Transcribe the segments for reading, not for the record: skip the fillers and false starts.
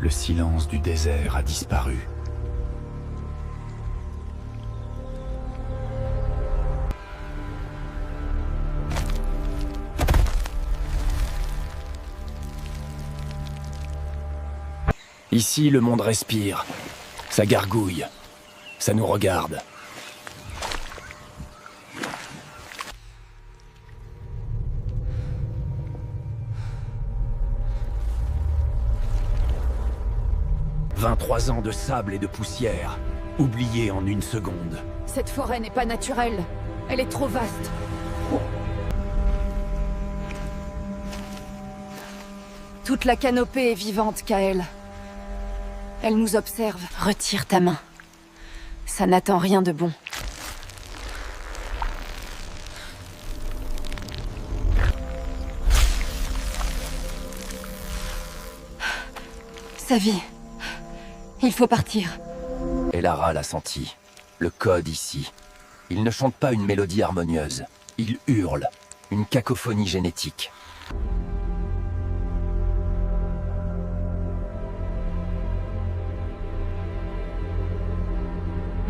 Le silence du désert a disparu. Ici, le monde respire. Ça gargouille. Ça nous regarde. « 23 ans de sable et de poussière, oubliés en une seconde. » Cette forêt n'est pas naturelle. Elle est trop vaste. Toute la canopée est vivante, Kael. Elle nous observe. Retire ta main. Ça n'attend rien de bon. Sa vie. Il faut partir. Elara l'a senti. Le code ici. Il ne chante pas une mélodie harmonieuse. Il hurle. Une cacophonie génétique.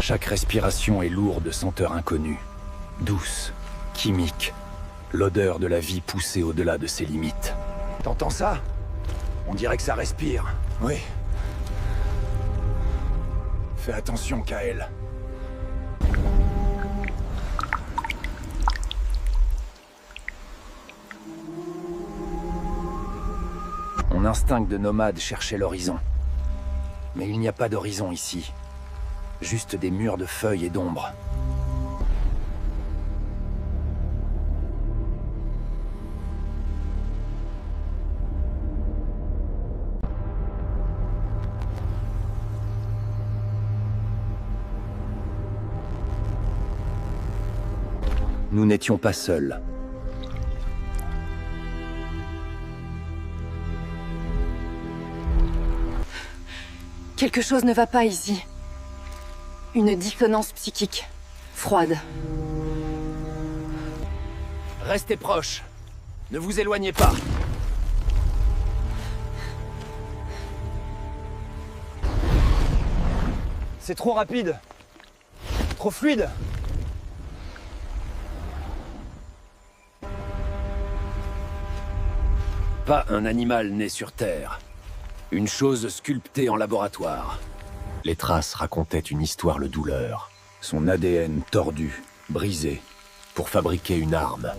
Chaque respiration est lourde de senteurs inconnues. Douce, chimique. L'odeur de la vie poussée au-delà de ses limites. T'entends ça? On dirait que ça respire. Oui. Fais attention, Kael. Mon instinct de nomade cherchait l'horizon. Mais il n'y a pas d'horizon ici. Juste des murs de feuilles et d'ombre. Nous n'étions pas seuls. Quelque chose ne va pas ici. Une dissonance psychique. Froide. Restez proches. Ne vous éloignez pas. C'est trop rapide. Trop fluide. Pas un animal né sur Terre. Une chose sculptée en laboratoire. Les traces racontaient une histoire de douleur. Son ADN tordu, brisé, pour fabriquer une arme.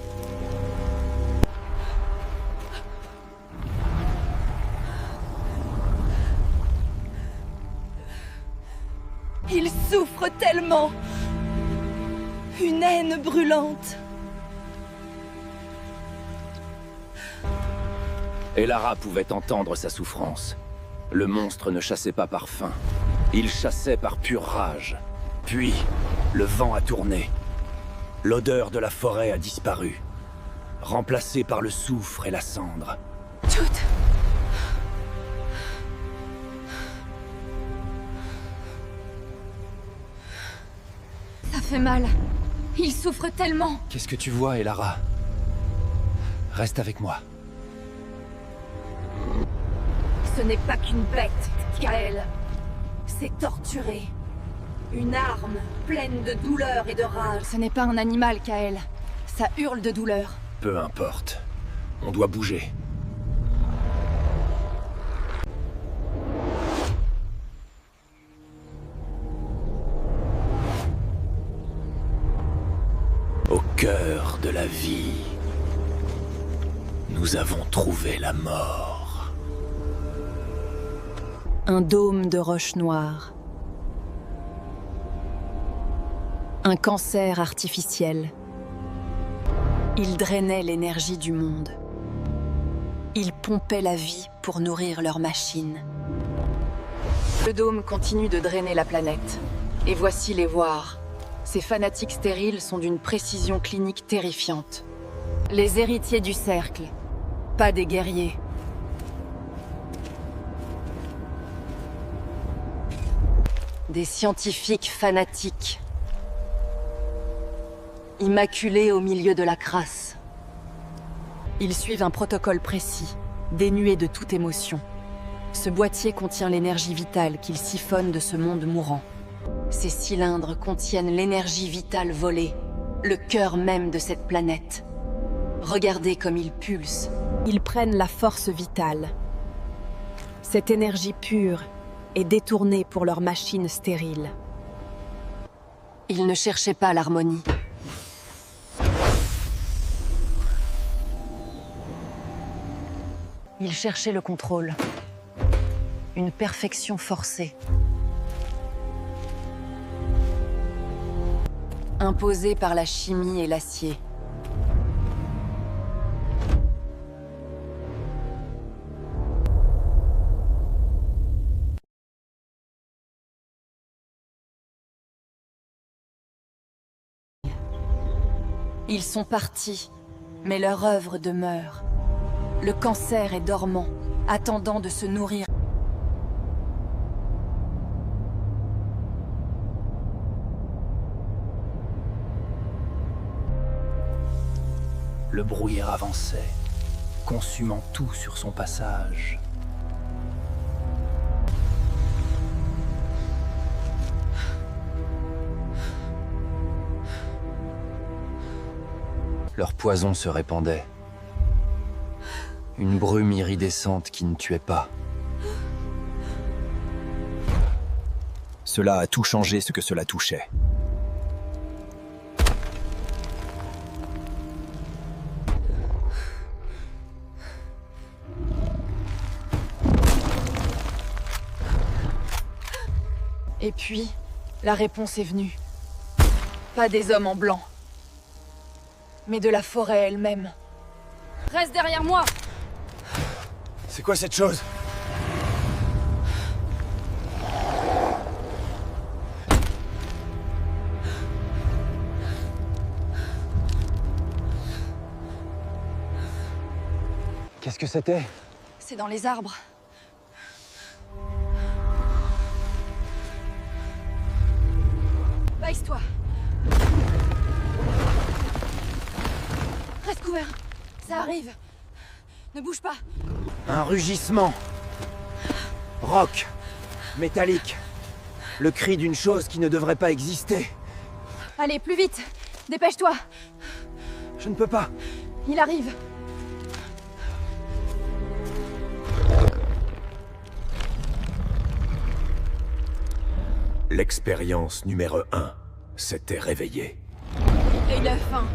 Il souffre tellement. Une haine brûlante. Elara pouvait entendre sa souffrance. Le monstre ne chassait pas par faim. Il chassait par pure rage. Puis, le vent a tourné. L'odeur de la forêt a disparu, remplacée par le soufre et la cendre. Tout. Ça fait mal. Il souffre tellement. Qu'est-ce que tu vois, Elara? Reste avec moi. Ce n'est pas qu'une bête, Kael. C'est torturé. Une arme pleine de douleur et de rage. Ce n'est pas un animal, Kael. Ça hurle de douleur. Peu importe. On doit bouger. Au cœur de la vie, nous avons trouvé la mort. Un dôme de roches noires. Un cancer artificiel. Il drainait l'énergie du monde. Il pompait la vie pour nourrir leurs machines. Le dôme continue de drainer la planète. Et voici les voir. Ces fanatiques stériles sont d'une précision clinique terrifiante. Les héritiers du cercle, pas des guerriers. Des scientifiques fanatiques. Immaculés au milieu de la crasse. Ils suivent un protocole précis, dénué de toute émotion. Ce boîtier contient l'énergie vitale qu'il siphonne de ce monde mourant. Ces cylindres contiennent l'énergie vitale volée, le cœur même de cette planète. Regardez comme ils pulsent. Ils prennent la force vitale. Cette énergie pure est détournée pour leur machine stérile. Ils ne cherchaient pas l'harmonie. Ils cherchaient le contrôle. Une perfection forcée. Imposée par la chimie et l'acier. Ils sont partis, mais leur œuvre demeure. Le cancer est dormant, attendant de se nourrir. Le brouillard avançait, consumant tout sur son passage. Leur poison se répandait. Une brume iridescente qui ne tuait pas. Cela a tout changé ce que cela touchait. Et puis, la réponse est venue. Pas des hommes en blanc, mais de la forêt elle-même. Reste derrière moi! C'est quoi cette chose? Qu'est-ce que c'était? C'est dans les arbres. Baisse-toi! Reste couvert! Ça arrive! Ne bouge pas! Un rugissement. Rock. Métallique. Le cri d'une chose qui ne devrait pas exister. Allez, plus vite! Dépêche-toi! Je ne peux pas. Il arrive! L'expérience numéro 1 s'était réveillée. Et il a faim.